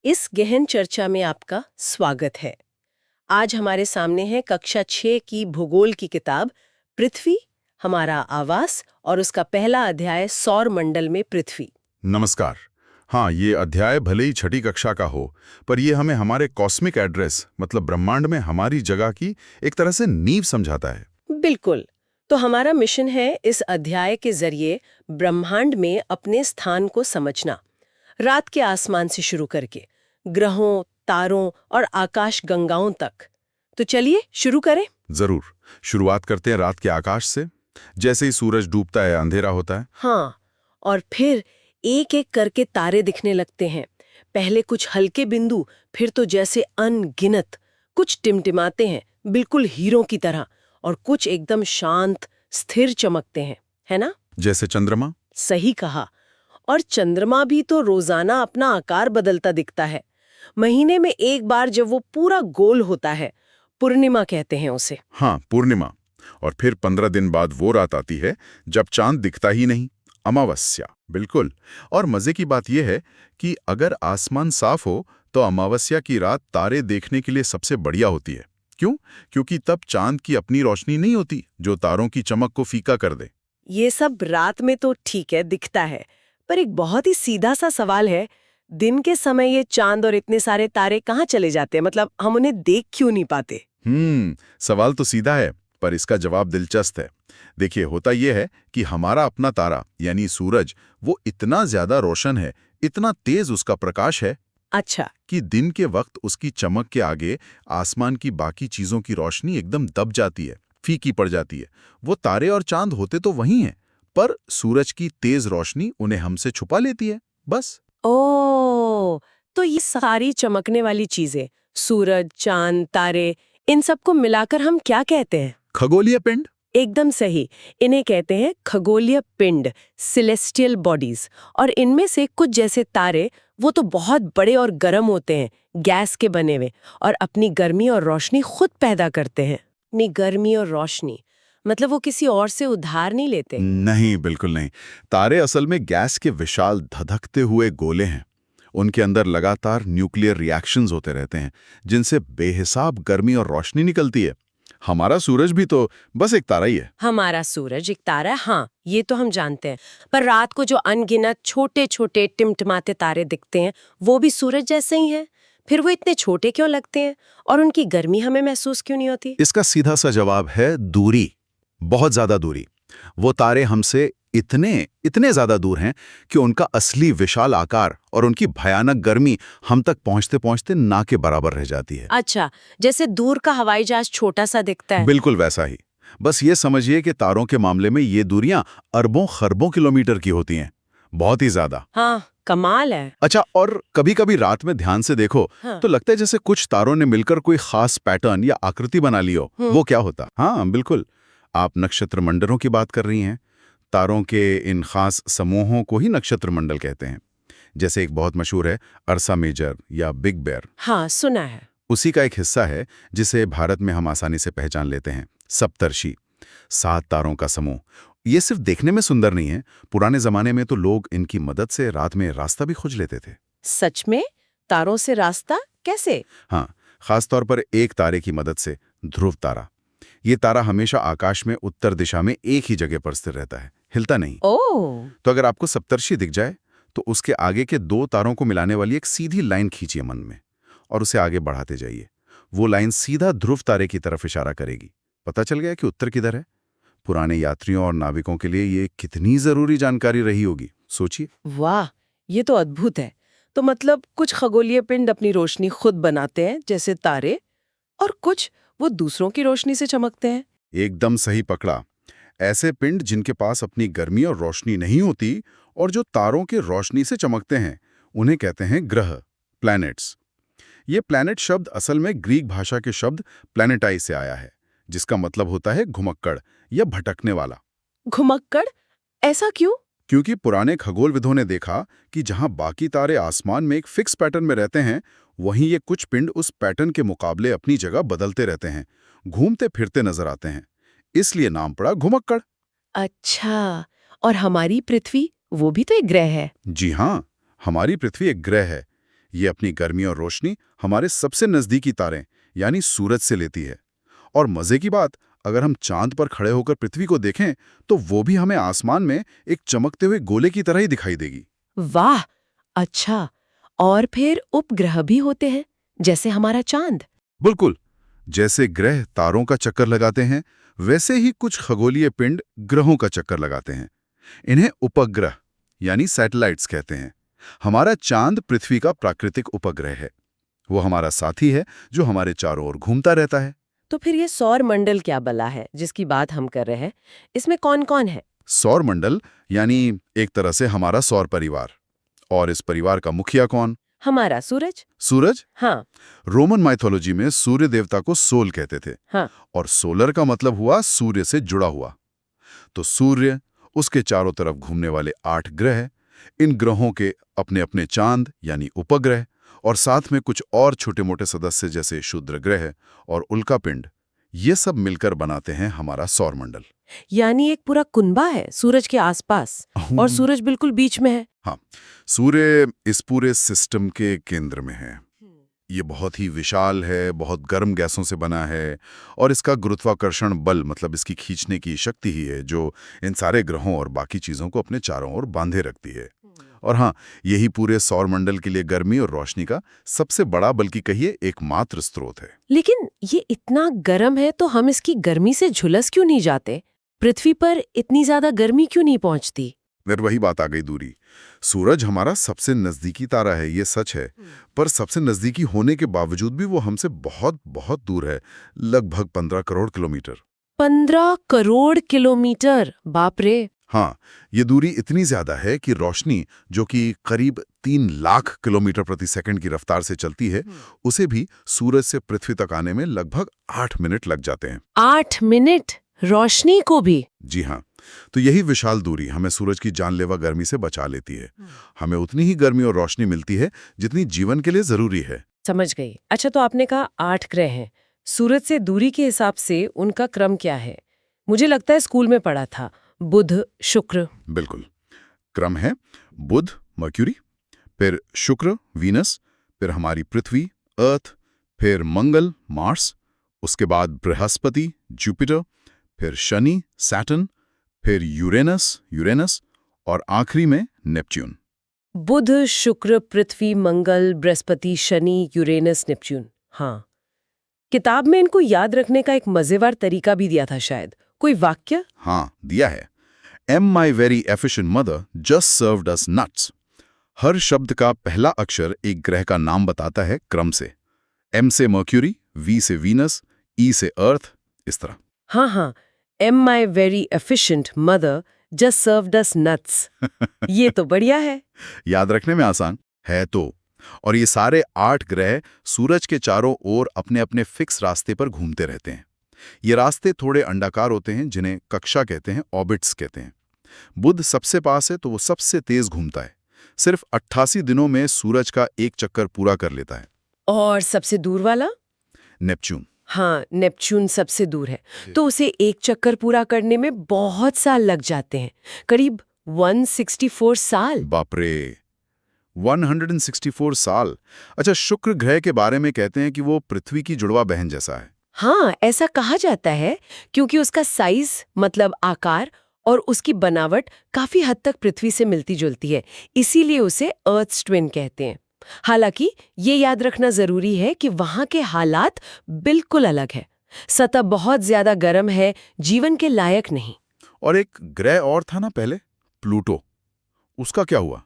इस गहन चर्चा में आपका स्वागत है। आज हमारे सामने है कक्षा 6 की भूगोल की किताब पृथ्वी, हमारा आवास और उसका पहला अध्याय सौर मंडल में पृथ्वी। नमस्कार। हाँ, ये अध्याय भले ही छठी कक्षा का हो, पर ये हमें हमारे कॉस्मिक एड्रेस मतलब ब्रह्मांड में हमारी जगह की एक तरह से नींव समझाता है। बिल्कुल। तो हमारा मिशन है इस अध्याय के जरिए ब्रह्मांड में अपने स्थान को समझना, रात के आसमान से शुरू करके ग्रहों, तारों और आकाश गंगाओं तक। तो चलिए शुरू करें। जरूर। शुरुआत करते हैं रात के आकाश से। जैसे ही सूरज डूबता है अंधेरा होता है। हाँ, और फिर एक एक करके तारे दिखने लगते हैं। पहले कुछ हल्के बिंदु, फिर तो जैसे अनगिनत। कुछ टिमटिमाते हैं बिल्कुल हीरों की तरह, और कुछ एकदम शांत स्थिर चमकते हैं, है ना? जैसे चंद्रमा। सही कहा। और चंद्रमा भी तो रोजाना अपना आकार बदलता दिखता है। महीने में एक बार जब वो पूरा गोल होता है, पूर्णिमा कहते हैं उसे। हाँ, पूर्णिमा। और फिर 15 दिन बाद वो रात आती है जब चांद दिखता ही नहीं, अमावस्या। बिल्कुल। और मजे की बात यह है कि अगर आसमान साफ हो तो अमावस्या की रात तारे देखने के लिए सबसे बढ़िया होती है। क्यों? क्योंकि तब चांद की अपनी रोशनी नहीं होती जो तारों की चमक को फीका कर दे। ये सब रात में तो ठीक है, दिखता है, पर एक बहुत ही सीधा सा सवाल है। दिन के समय ये चांद और इतने सारे तारे कहाँ चले जाते हैं? मतलब हम उन्हें देख क्यों नहीं पाते? सवाल तो सीधा है, पर इसका जवाब दिलचस्प है। देखिए, होता यह है कि हमारा अपना तारा यानी सूरज वो इतना ज्यादा रोशन है, इतना तेज उसका प्रकाश है अच्छा। कि दिन के वक्त उसकी चमक के आगे आसमान की बाकी चीजों की रोशनी एकदम दब जाती है, फीकी पड़ जाती है। वो तारे और चांद होते तो वही हैं, पर सूरज की तेज रोशनी उन्हें हमसे छुपा लेती है, बस। ओ, तो ये सारी चमकने वाली चीजें, सूरज, चांद, तारे, इन सबको मिलाकर हम क्या कहते हैं? खगोलीय पिंड। एकदम सही। इन्हें कहते हैं खगोलीय पिंड, सिलेस्टियल बॉडीज। और इनमें से कुछ जैसे तारे, वो तो बहुत बड़े और गर्म होते हैं, गैस के बने हुए, और अपनी गर्मी और रोशनी खुद पैदा करते हैं। अपनी गर्मी और रोशनी मतलब वो किसी और से उधार नहीं लेते। नहीं, बिल्कुल नहीं। तारे असल में गैस के विशाल धधकते हुए गोले हैं। उनके अंदर लगातार न्यूक्लियर रिएक्शंस होते रहते हैं, जिनसे बेहिसाब गर्मी और रोशनी निकलती है। हमारा सूरज भी तो बस एक तारा ही है। हमारा सूरज एक तारा है, हाँ, ये तो हम जानते हैं। पर रात को जो अनगिनत छोटे छोटे टिमटिमाते तारे दिखते हैं, वो भी सूरज जैसे ही हैं। फिर वो इतने छोटे क्यों लगते हैं और उनकी गर्मी हमें महसूस क्यों नहीं होती? इसका सीधा सा जवाब है दूरी। बहुत ज्यादा दूरी। वो तारे हमसे इतने इतने ज्यादा दूर हैं कि उनका असली विशाल आकार और उनकी भयानक गर्मी हम तक पहुंचते पहुंचते ना के बराबर रह जाती है। अच्छा, जैसे दूर का हवाई जहाज छोटा सा दिखता है। बिल्कुल वैसा ही। बस ये समझिए कि तारों के मामले में ये दूरियां अरबों खरबों किलोमीटर की होती हैं। बहुत ही ज्यादा। हाँ, कमाल है। अच्छा, और कभी कभी रात में ध्यान से देखो हाँ। तो लगता है जैसे कुछ तारों ने मिलकर कोई खास पैटर्न या आकृति बना ली हो। वो क्या होता? हाँ, बिल्कुल। आप नक्षत्र मंडलों की बात कर रही हैं। तारों के इन खास समूहों को ही नक्षत्र मंडल कहते हैं। जैसे एक बहुत मशहूर है अर्सा मेजर या बिग बेयर। हाँ, सुना है। उसी का एक हिस्सा है जिसे भारत में हम आसानी से पहचान लेते हैं, सप्तर्षि। 7 तारों का समूह। ये सिर्फ देखने में सुंदर नहीं है, पुराने जमाने में तो लोग इनकी मदद से रात में रास्ता भी खोज लेते थे। सच में? तारों से रास्ता कैसे? हाँ, खासतौर पर एक तारे की मदद से, ध्रुव तारा। ये तारा हमेशा आकाश में उत्तर दिशा में एक ही जगह पर स्थिर रहता है, हिलता नहीं। ओह। तो अगर आपको सप्तर्षि दिख जाए तो उसके आगे के 2 तारों को मिलाने वाली एक सीधी लाइन खींचिए मन में और उसे आगे बढ़ाते जाइए। वो लाइन सीधा ध्रुव तारे की तरफ इशारा करेगी। पता चल गया कि उत्तर किधर है? पुराने यात्रियों और नाविकों के लिए ये कितनी जरूरी जानकारी रही होगी, सोचिए। वाह, ये तो अद्भुत है। तो मतलब कुछ खगोलीय पिंड अपनी रोशनी खुद बनाते हैं जैसे तारे, और कुछ वो दूसरों की रोशनी से चमकते हैं। एकदम सही पकड़ा। ऐसे पिंड जिनके पास अपनी गर्मी और रोशनी नहीं होती और जो तारों के रोशनी से चमकते हैं, उन्हें कहते हैं ग्रह, प्लैनेट्स। ये प्लैनेट शब्द असल में ग्रीक भाषा के शब्द प्लैनेटाई से आया है, जिसका मतलब होता है घुमक्कड़ या भटकने वाला। घुमक्कड़? ऐसा क्यों? क्योंकि पुराने खगोलविदों ने देखा कि जहां बाकी तारे आसमान में एक फिक्स पैटर्न में रहते हैं, वहीं ये कुछ पिंड उस पैटर्न के मुकाबले अपनी जगह बदलते रहते हैं, घूमते फिरते नजर आते हैं। इसलिए नाम पड़ा घुमक्कड़। अच्छा, और हमारी पृथ्वी, वो भी तो एक ग्रह है। जी हाँ, हमारी पृथ्वी एक ग्रह है। ये अपनी गर्मी और रोशनी हमारे सबसे नज़दीकी तारे यानी सूरज से लेती है। और मज़े की बात, अगर हम चांद पर खड़े होकर पृथ्वी को देखें तो वो भी हमें आसमान में एक चमकते हुए गोले की तरह ही दिखाई देगी। वाह, अच्छा। और फिर उपग्रह भी होते हैं, जैसे हमारा चांद। बिल्कुल, जैसे ग्रह तारों का चक्कर लगाते हैं, वैसे ही कुछ खगोलीय पिंड ग्रहों का चक्कर लगाते हैं। इन्हें उपग्रह यानी सैटेलाइट्स कहते हैं। हमारा चांद पृथ्वी का प्राकृतिक उपग्रह है। वो हमारा साथी है जो हमारे चारों ओर घूमता रहता है। तो फिर ये सौर मंडल क्या बला है जिसकी बात हम कर रहे हैं? इसमें कौन कौन है? सौर मंडल यानी एक तरह से हमारा सौर परिवार। और इस परिवार का मुखिया कौन? हमारा सूरज। सूरज। हाँ। रोमन माइथोलॉजी में सूर्य देवता को सोल कहते थे। हाँ। और सोलर का मतलब हुआ सूर्य से जुड़ा हुआ। तो सूर्य, उसके चारों तरफ घूमने वाले 8 ग्रह, इन ग्रहों के अपने अपने चांद यानी उपग्रह, और साथ में कुछ और छोटे मोटे सदस्य जैसे क्षुद्र ग्रह और उल्कापिंड, ये सब मिलकर बनाते हैं हमारा सौर मंडल। यानी एक पूरा कुनबा है सूरज के आसपास, और सूरज बिल्कुल बीच में है। हाँ, सूर्य इस पूरे सिस्टम के केंद्र में है। ये बहुत ही विशाल है, बहुत गर्म गैसों से बना है, और इसका गुरुत्वाकर्षण बल मतलब इसकी खींचने की शक्ति ही है जो इन सारे ग्रहों और बाकी चीज़ों को अपने चारों ओर बांधे रखती है। और हाँ, यही पूरे सौर मंडल के लिए गर्मी और रोशनी का सबसे बड़ा, बल्कि कहिए एकमात्र स्रोत है। लेकिन ये इतना गर्म है तो हम इसकी गर्मी से झुलस क्यों नहीं जाते? पृथ्वी पर इतनी ज्यादा गर्मी क्यों नहीं पहुंचती? फिर वही बात आ गई, दूरी। सूरज हमारा सबसे नजदीकी तारा है, ये सच है, पर सबसे नजदीकी होने के बावजूद भी वो हमसे बहुत बहुत दूर है, लगभग 15 करोड़ किलोमीटर। 15 करोड़ किलोमीटर, बाप रे। हाँ, ये दूरी इतनी ज्यादा है कि रोशनी, जो कि करीब 3 लाख किलोमीटर प्रति सेकंड की रफ्तार से चलती है, उसे भी सूरज से पृथ्वी तक आने में लगभग 8 मिनट लग जाते हैं। 8 मिनट? रोशनी को भी? जी हाँ। तो यही विशाल दूरी हमें सूरज की जानलेवा गर्मी से बचा लेती है। हमें उतनी ही गर्मी और रोशनी मिलती है जितनी जीवन के लिए जरूरी है। समझ गई। अच्छा, तो आपने कहा 8 ग्रह हैं। सूरज से दूरी के हिसाब से उनका क्रम क्या है? मुझे लगता है स्कूल में पढ़ा था, बुध, शुक्र। बिल्कुल, क्रम है बुध, मर्क्यूरी, फिर शुक्र, वीनस, फिर हमारी पृथ्वी, अर्थ, फिर मंगल, मार्स, उसके बाद बृहस्पति, जुपिटर, फिर शनि, सैटर्न, फिर यूरेनस, और आखिरी में नेपच्यून। बुध, शुक्र, पृथ्वी, मंगल, बृहस्पति, शनि, यूरेनस, नेपच्यून। हाँ, किताब में इनको याद रखने का एक मजेदार तरीका भी दिया था शायद। कोई वाक्य? हाँ, दिया है। My very efficient mother just served us nuts। हर शब्द का पहला अक्षर एक ग्रह का नाम बताता है क्रम से। M से मर्क्यूरी, V से वीनस, E से अर्थ, इस तरह। हाँ, My very efficient mother just served us nuts। ये तो बढ़िया है। याद रखने में आसान है तो। और ये सारे 8 ग्रह सूरज के चारों ओर अपने अपने फिक्स रास्ते पर घूमते रहते हैं। ये रास्ते थोड़े अंडाकार होते हैं, जिन्हें कक्षा कहते हैं, ऑर्बिट्स कहते हैं। बुध सबसे पास है तो वो सबसे तेज घूमता है। सिर्फ 88 दिनों में सूरज का एक चक्कर पूरा कर लेता है। और सबसे दूर वाला? नेपच्यून। हाँ, नेपच्यून सबसे दूर है, तो उसे एक चक्कर पूरा करने में बहुत साल लग जाते हैं, करीब 164 साल। बाप रे, 164 साल। अच्छा, शुक्र ग्रह के बारे में कहते हैं कि वो पृथ्वी की जुड़वा बहन जैसा है। हाँ, ऐसा कहा जाता है क्योंकि उसका साइज मतलब आकार और उसकी बनावट काफी हद तक पृथ्वी से मिलती जुलती है, इसीलिए उसे अर्थ ट्विन कहते हैं। हालांकि ये याद रखना जरूरी है कि वहां के हालात बिल्कुल अलग है। सतह बहुत ज्यादा गर्म है, जीवन के लायक नहीं। और एक ग्रह और था ना पहले, प्लूटो। उसका क्या हुआ?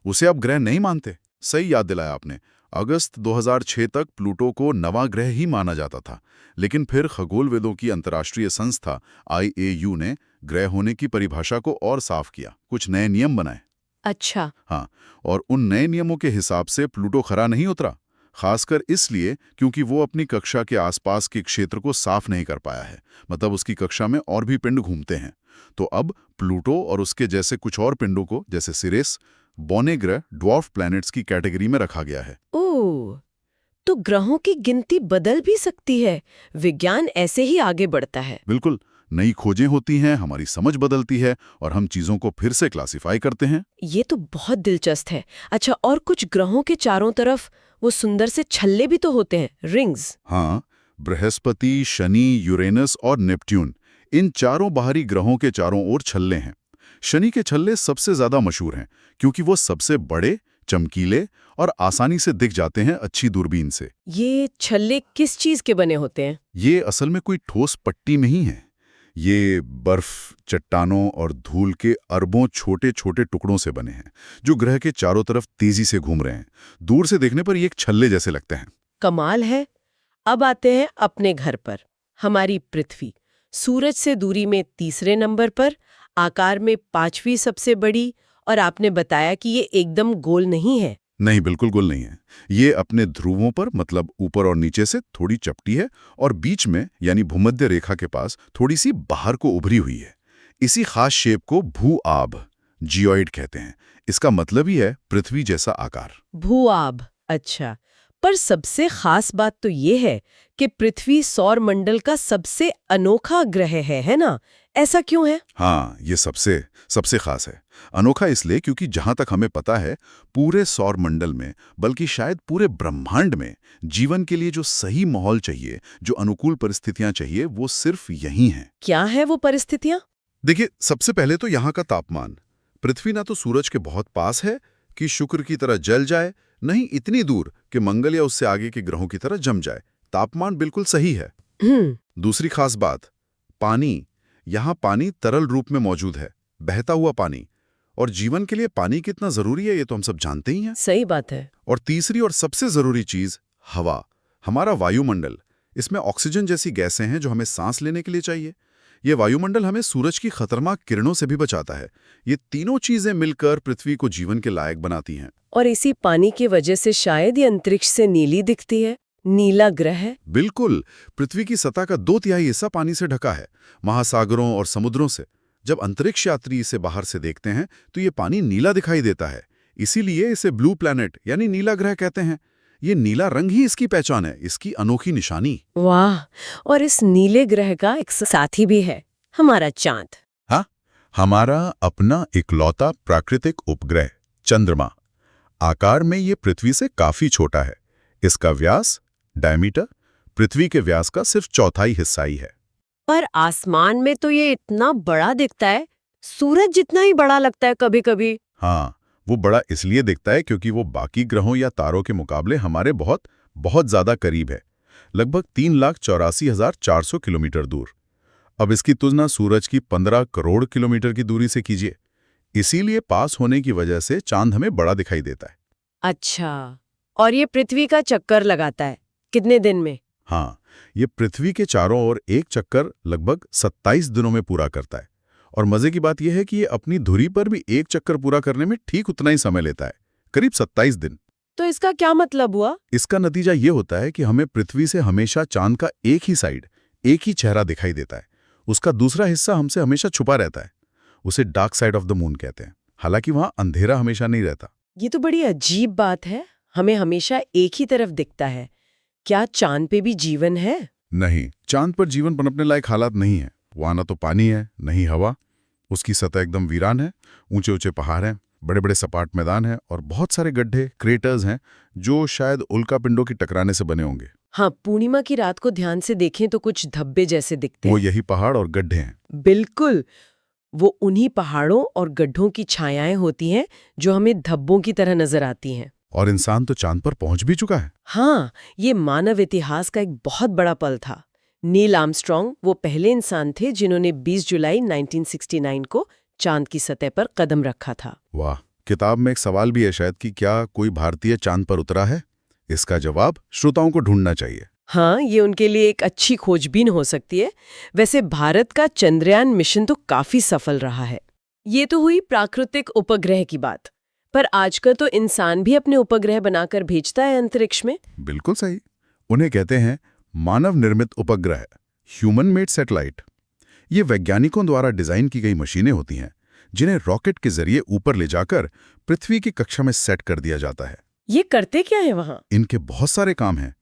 उसे अब ग्रह नहीं मानते। सही याद दिलाया आपने। अगस्त 2006 तक प्लूटो को नवा ग्रह ही माना जाता था, लेकिन फिर खगोलवेदों की अंतर्राष्ट्रीय संस्था IAU ने ग्रह होने की परिभाषा को और साफ किया, कुछ नए नियम बनाए। अच्छा। हाँ, और उन नए नियमों के हिसाब से प्लूटो खरा नहीं उतरा, खासकर इसलिए क्योंकि वो अपनी कक्षा के आसपास के क्षेत्र को साफ नहीं कर पाया है। मतलब उसकी कक्षा में और भी पिंड घूमते हैं। तो अब प्लूटो और उसके जैसे कुछ और पिंडों को, जैसे सिरेस, बौने ग्रह, ड्वार्फ प्लैनेट्स की कैटेगरी में रखा गया है। ओह, तो ग्रहों की गिनती बदल भी सकती है। विज्ञान ऐसे ही आगे बढ़ता है। बिल्कुल, नई खोजें होती हैं, हमारी समझ बदलती है और हम चीज़ों को फिर से क्लासिफाई करते हैं। ये तो बहुत दिलचस्प है। अच्छा, और कुछ ग्रहों के चारों तरफ वो सुंदर से छल्ले भी तो होते हैं, रिंग्स। हाँ, बृहस्पति, शनि, यूरेनस और नेपट्यून, इन चारों बाहरी ग्रहों के चारों ओर छल्ले हैं। शनि के छल्ले सबसे ज्यादा मशहूर हैं क्योंकि वो सबसे बड़े, चमकीले और आसानी से दिख जाते हैं अच्छी दूरबीन से। ये छल्ले किस चीज के बने होते हैं? ये असल में कोई ठोस पट्टी नहीं है। ये बर्फ, चट्टानों और धूल के अरबों छोटे छोटे टुकड़ों से बने हैं जो ग्रह के चारों तरफ तेजी से घूम रहे हैं। दूर से देखने पर ये एक छल्ले जैसे लगते हैं। कमाल है। अब आते हैं अपने घर पर, हमारी पृथ्वी। सूरज से दूरी में तीसरे नंबर पर, आकार में 5वीं सबसे बड़ी, और आपने बताया कि ये एकदम गोल नहीं है। नहीं, बिल्कुल गोल नहीं है। ये अपने ध्रुवों पर, मतलब ऊपर और नीचे से थोड़ी चपटी है और बीच में यानी भूमध्य रेखा के पास थोड़ी सी बाहर को उभरी हुई है। इसी खास शेप को भू-आभ, जियोइड कहते हैं। इसका मतलब ही है पृथ्वी जैसा आकार। भू-आभ, अच्छा। पर सबसे खास बात तो ये है कि पृथ्वी सौर मंडल का सबसे अनोखा ग्रह है ना? ऐसा क्यों है? हाँ, ये सबसे सबसे खास है। अनोखा इसलिए क्योंकि जहां तक हमें पता है, पूरे सौर मंडल में, बल्कि शायद पूरे ब्रह्मांड में जीवन के लिए जो सही माहौल चाहिए, जो अनुकूल परिस्थितियां चाहिए, वो सिर्फ यहीं हैं। क्या है वो परिस्थितियां? देखिए, सबसे पहले तो यहाँ का तापमान। पृथ्वी ना तो सूरज के बहुत पास है कि शुक्र की तरह जल जाए, नहीं इतनी दूर कि मंगल या उससे आगे के ग्रहों की तरह जम जाए। तापमान बिल्कुल सही है। दूसरी खास बात, पानी। यहाँ पानी तरल रूप में मौजूद है, बहता हुआ पानी। और जीवन के लिए पानी कितना जरूरी है ये तो हम सब जानते ही हैं। सही बात है। और तीसरी और सबसे जरूरी चीज, हवा। हमारा वायुमंडल, इसमें ऑक्सीजन जैसी गैसें हैं जो हमें सांस लेने के लिए चाहिए। ये वायुमंडल हमें सूरज की खतरनाक किरणों से भी बचाता है। ये तीनों चीजें मिलकर पृथ्वी को जीवन के लायक बनाती हैं। और इसी पानी की वजह से शायद ये अंतरिक्ष से नीली दिखती है, नीला ग्रह है। बिल्कुल, पृथ्वी की सतह का 2/3 हिस्सा पानी से ढका है, महासागरों और समुद्रों से। जब अंतरिक्ष यात्री इसे बाहर से देखते हैं तो ये पानी नीला दिखाई देता है। इसीलिए इसे ब्लू प्लैनेट यानी नीला ग्रह कहते हैं। ये नीला रंग ही इसकी पहचान है, इसकी अनोखी निशानी। वाह! और इस नीले ग्रह का एक साथी भी है, हमारा चांद। हाँ, हमारा अपना इकलौता प्राकृतिक उपग्रह चंद्रमा। आकार में ये पृथ्वी से काफी छोटा है। इसका व्यास, डायमीटर, पृथ्वी के व्यास का सिर्फ चौथाई हिस्सा ही है। पर आसमान में तो ये इतना बड़ा दिखता है, सूरज जितना ही बड़ा लगता है कभी-कभी। हाँ, वो बड़ा इसलिए दिखता है क्योंकि वो बाकी ग्रहों या तारों के मुकाबले हमारे बहुत बहुत ज्यादा करीब है, लगभग 3,84,400 किलोमीटर दूर। अब इसकी तुलना सूरज की 15 करोड़ किलोमीटर की दूरी से कीजिए। इसीलिए पास होने की वजह से चांद हमें बड़ा दिखाई देता है। अच्छा, और ये पृथ्वी का चक्कर लगाता है कितने दिन में? हाँ, ये पृथ्वी के चारों ओर एक चक्कर लगभग 27 दिनों में पूरा करता है। और मजे की बात यह है कि ये अपनी धुरी पर भी एक चक्कर पूरा करने में ठीक उतना ही समय लेता है, करीब 27 दिन। तो इसका क्या मतलब हुआ? इसका नतीजा ये होता है कि हमें पृथ्वी से हमेशा चांद का एक ही साइड, एक ही चेहरा दिखाई देता है। उसका दूसरा हिस्सा हमसे हमेशा छुपा रहता है। उसे dark side of the moon कहते हैं। हालांकि वहां अंधेरा हमेशा नहीं रहता। ये तो बड़ी अजीब बात है, हमें हमेशा एक ही तरफ दिखता है। क्या चांद पे भी जीवन है? नहीं, चांद पर जीवन पनपने लायक हालात नहीं है। वहां ना तो पानी है, नहीं हवा। उसकी सतह एकदम वीरान है। ऊंचे ऊंचे पहाड़ हैं, बड़े बड़े सपाट मैदान हैं और बहुत सारे गड्ढे, क्रेटर्स हैं जो शायद उल्कापिंडों की टकराने से बने होंगे। हाँ, पूर्णिमा की रात को ध्यान से देखें तो कुछ धब्बे जैसे दिखते वो हैं। यही पहाड़ और गड्ढे हैं। बिल्कुल, वो उन्हीं पहाड़ों और गड्ढों की छायाएं होती हैं जो हमें धब्बों की तरह नजर आती हैं। और इंसान तो चांद पर पहुंच भी चुका है। हाँ, ये मानव इतिहास का एक बहुत बड़ा पल था। नील आर्मस्ट्रॉन्ग वो पहले इंसान थे जिन्होंने 20 जुलाई 1969 को चांद की सतह पर कदम रखा था। वाह! किताब में एक सवाल भी है शायद कि क्या कोई भारतीय चांद पर उतरा है? इसका जवाब श्रोताओं को ढूंढना चाहिए। हाँ, ये उनके लिए एक अच्छी खोजबीन हो सकती है। वैसे भारत का चंद्रयान मिशन तो काफी सफल रहा है। ये तो हुई प्राकृतिक उपग्रह की बात, पर आजकल तो इंसान भी अपने उपग्रह बनाकर भेजता है अंतरिक्ष में। बिल्कुल सही। उन्हें कहते हैं मानव निर्मित उपग्रह, ह्यूमन मेड सैटेलाइट। ये वैज्ञानिकों द्वारा डिजाइन की गई मशीनें होती हैं जिन्हें रॉकेट के जरिए ऊपर ले जाकर पृथ्वी की कक्षा में सेट कर दिया जाता है। ये करते क्या है वहां? इनके बहुत सारे काम हैं।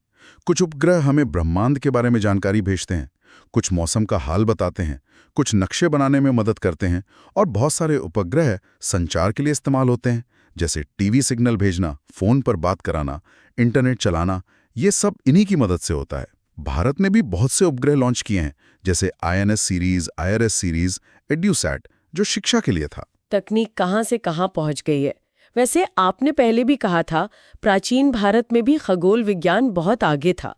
कुछ उपग्रह हमें ब्रह्मांड के बारे में जानकारी भेजते हैं, कुछ मौसम का हाल बताते हैं, कुछ नक्शे बनाने में मदद करते हैं और बहुत सारे उपग्रह संचार के लिए इस्तेमाल होते हैं, जैसे टीवी सिग्नल भेजना, फोन पर बात कराना, इंटरनेट चलाना। ये सब इन्हीं की मदद से होता है। भारत ने भी बहुत से उपग्रह लॉन्च किए हैं, जैसे INS सीरीज, IRS सीरीज, एड्यूसैट, जो शिक्षा के लिए था। तकनीक कहाँ से कहाँ पहुँच गई है। वैसे आपने पहले भी कहा था प्राचीन भारत में भी खगोल विज्ञान बहुत आगे था।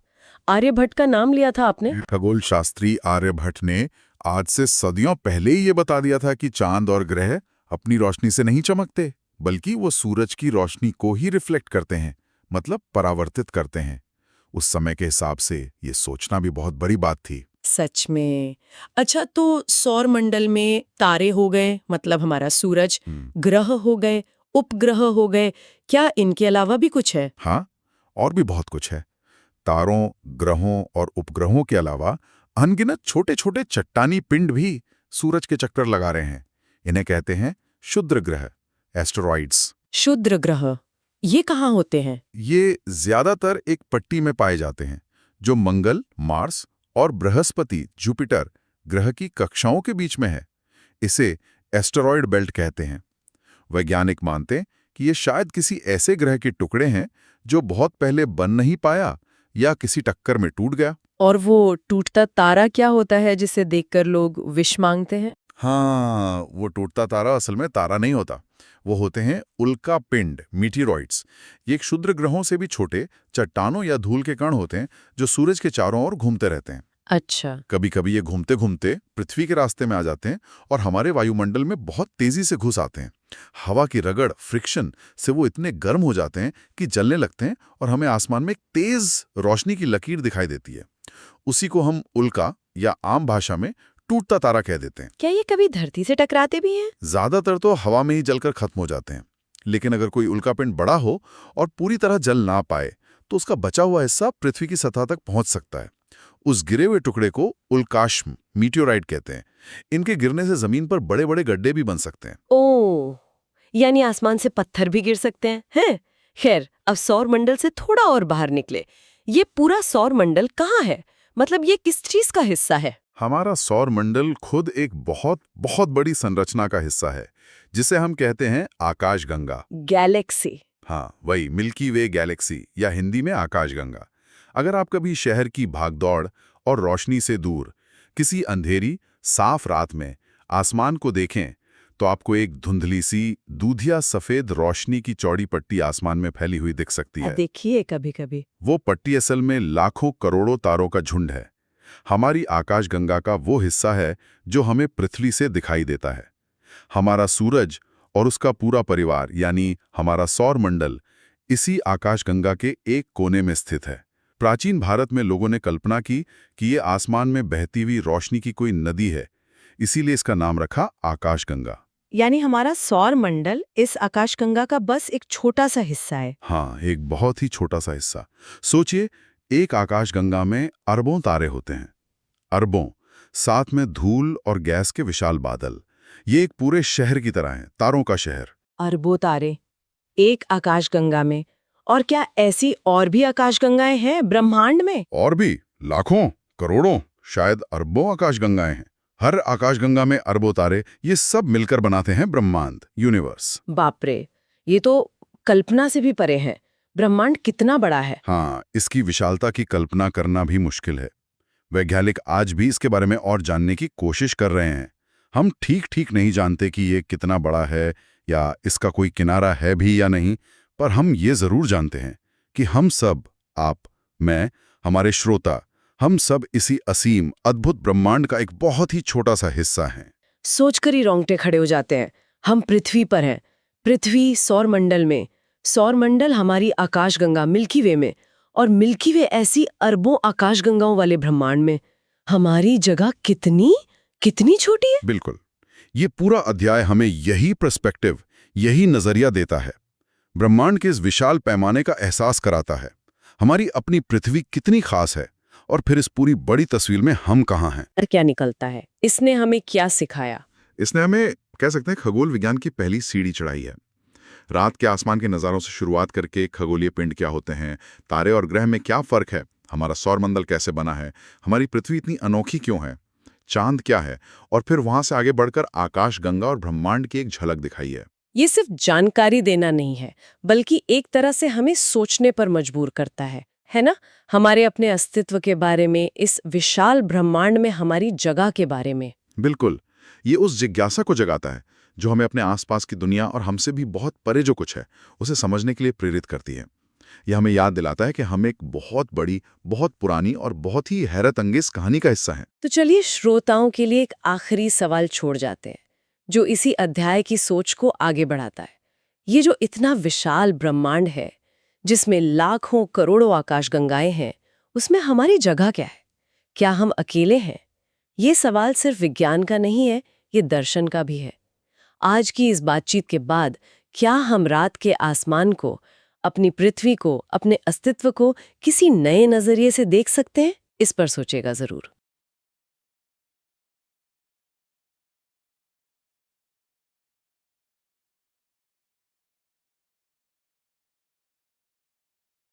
आर्यभट्ट का नाम लिया था आपने। खगोल शास्त्री आर्यभट्ट ने आज से सदियों पहले ही ये बता दिया था कि चांद और ग्रह अपनी रोशनी से नहीं चमकते, बल्कि वो सूरज की रोशनी को ही रिफ्लेक्ट करते हैं, मतलब परावर्तित करते हैं। उस समय के हिसाब से ये सोचना भी बहुत बड़ी बात थी। सच में। अच्छा, तो सौर मंडल में तारे हो गए, मतलब हमारा सूरज, ग्रह हो गए, उपग्रह हो गए, क्या इनके अलावा भी कुछ है? हाँ, और भी बहुत कुछ है। तारों, ग्रहों और उपग्रहों के अलावा अनगिनत छोटे छोटे चट्टानी पिंड भी सूरज के चक्कर लगा रहे हैं। इन्हें कहते हैं क्षुद्र ग्रह, एस्टेरॉइड्स। क्षुद्र ग्रह, ये कहाँ होते हैं? ये ज्यादातर एक पट्टी में पाए जाते हैं, जो मंगल, मार्स और बृहस्पति, जुपिटर ग्रह की कक्षाओं के बीच में है। इसे एस्टेरॉयड बेल्ट कहते हैं। वैज्ञानिक मानते हैं कि ये शायद किसी ऐसे ग्रह के टुकड़े हैं जो बहुत पहले बन नहीं पाया या किसी टक्कर में टूट गया। और वो टूटता तारा क्या होता है जिसे देखकर लोग विश मांगते हैं? हाँ, वो टूटता तारा असल में तारा नहीं होता। वो होते हैं उल्का पिंड, मीटिरॉइड्स। ये क्षुद्र ग्रहों से भी छोटे चट्टानों या धूल के कण होते हैं जो सूरज के चारों ओर घूमते रहते हैं। अच्छा। कभी कभी ये घूमते घूमते पृथ्वी के रास्ते में आ जाते हैं और हमारे वायुमंडल में बहुत तेजी से घुस आते हैं। हवा की रगड़, फ्रिक्शन से वो इतने गर्म हो जाते हैं कि जलने लगते हैं और हमें आसमान में एक तेज रोशनी की लकीर दिखाई देती है। उसी को हम उल्का या आम भाषा में टूटता तारा कह देते हैं। क्या ये कभी धरती से टकराते भी हैं? ज्यादातर तो हवा में ही जलकर खत्म हो जाते हैं, लेकिन अगर कोई उल्कापिंड बड़ा हो और पूरी तरह जल ना पाए तो उसका बचा हुआ हिस्सा पृथ्वी की सतह तक पहुंच सकता है। उस गिरे हुए टुकड़े को उल्काश्म, मीटियोराइट कहते हैं। इनके गिरने से जमीन पर बड़े बड़े गड्ढे भी बन सकते हैं। ओह, यानी आसमान से पत्थर भी गिर सकते हैं? खैर, अब सौर मंडल से थोड़ा और बाहर निकले। ये पूरा सौर मंडल कहाँ है? मतलब ये किस चीज का हिस्सा है? हमारा सौर मंडल खुद एक बहुत बहुत बड़ी संरचना का हिस्सा है, जिसे हम कहते हैं आकाशगंगा। गैलेक्सी। हाँ, वही मिल्की वे गैलेक्सी, या हिंदी में आकाशगंगा। अगर आप कभी शहर की भागदौड़ और रोशनी से दूर किसी अंधेरी साफ रात में आसमान को देखें, तो आपको एक धुंधली सी दूधिया सफेद रोशनी की चौड़ी पट्टी आसमान में फैली हुई दिख सकती है। देखिए, कभी कभी वो पट्टी असल में लाखों करोड़ों तारों का झुंड है। हमारी आकाशगंगा का वो हिस्सा है जो हमें पृथ्वी से दिखाई देता है। हमारा सूरज और उसका पूरा परिवार, यानी हमारा सौर मंडल, इसी आकाशगंगा के एक कोने में स्थित है। प्राचीन भारत में लोगों ने कल्पना की कि ये आसमान में बहती हुई रोशनी की कोई नदी है, इसीलिए इसका नाम रखा आकाशगंगा। यानी हमारा सौर मंडल इस आकाशगंगा का बस एक छोटा सा हिस्सा है। हाँ, एक बहुत ही छोटा सा हिस्सा। सोचिए, एक आकाशगंगा में अरबों तारे होते हैं। अरबों, साथ में धूल और गैस के विशाल बादल। ये एक पूरे शहर की तरह है, तारों का शहर। अरबों तारे एक आकाशगंगा में। और क्या ऐसी और भी आकाशगंगाएं हैं ब्रह्मांड में? और भी लाखों, करोड़ों, शायद अरबों आकाशगंगाएं हैं। हर आकाशगंगा में अरबों तारे, ये सब मिलकर बनाते हैं ब्रह्मांड, यूनिवर्स। बाप रे, ये तो कल्पना से भी परे है। ब्रह्मांड कितना बड़ा है? हाँ, इसकी विशालता की कल्पना करना भी मुश्किल है। वैज्ञानिक आज भी इसके बारे में और जानने की कोशिश कर रहे हैं। हम ठीक नहीं जानते कि ये कितना बड़ा है या इसका कोई किनारा है भी या नहीं, पर हम ये जरूर जानते हैं कि हम सब, आप, मैं, हमारे श्रोता, हम सब इसी असीम अद्भुत ब्रह्मांड का एक बहुत ही छोटा सा हिस्सा हैं। सोचकर ही रोंगटे खड़े हो जाते हैं। हम पृथ्वी पर हैं, पृथ्वी सौर मंडल में, सौर मंडल हमारी आकाशगंगा मिल्की वे में, और मिल्की वे ऐसी अरबों आकाशगंगाओं वाले ब्रह्मांड में। हमारी जगह कितनी कितनी छोटी है। बिल्कुल, ये पूरा अध्याय हमें यही पर्सपेक्टिव, यही नजरिया देता है। ब्रह्मांड के इस विशाल पैमाने का एहसास कराता है। हमारी अपनी पृथ्वी कितनी खास है, और फिर इस पूरी बड़ी तस्वीर में हम कहाँ हैं। क्या निकलता है? इसने हमें क्या सिखाया? इसने हमें, कह सकते हैं, खगोल विज्ञान की पहली सीढ़ी चढ़ाई है। रात के आसमान के नज़ारों से शुरुआत करके खगोलीय पिंड क्या होते हैं, तारे और ग्रह में क्या फर्क है, हमारा सौरमंडल कैसे बना है, हमारी पृथ्वी इतनी अनोखी क्यों है, चांद क्या है, और फिर वहां से आगे बढ़कर आकाशगंगा और ब्रह्मांड की एक झलक दिखाई है। ये सिर्फ जानकारी देना नहीं है, बल्कि एक तरह से हमें सोचने पर मजबूर करता है ना? हमारे अपने अस्तित्व के बारे में, इस विशाल ब्रह्मांड में हमारी जगह के बारे में। बिल्कुल, ये उस जिज्ञासा को जगाता है जो हमें अपने आसपास की दुनिया और हमसे भी बहुत परे जो कुछ है उसे समझने के लिए प्रेरित करती है। यह हमें याद दिलाता है कि हम एक बहुत बड़ी, बहुत पुरानी और बहुत ही हैरत अंगेज कहानी का हिस्सा हैं। तो चलिए श्रोताओं के लिए एक आखिरी सवाल छोड़ जाते हैं, जो इसी अध्याय की सोच को आगे बढ़ाता है। ये जो इतना विशाल ब्रह्मांड है, जिसमें लाखों करोड़ों आकाशगंगाएं हैं, उसमें हमारी जगह क्या है? क्या हम अकेले हैं? ये सवाल सिर्फ विज्ञान का नहीं है, ये दर्शन का भी है। आज की इस बातचीत के बाद क्या हम रात के आसमान को, अपनी पृथ्वी को, अपने अस्तित्व को किसी नए नजरिए से देख सकते हैं? इस पर सोचेगा जरूर।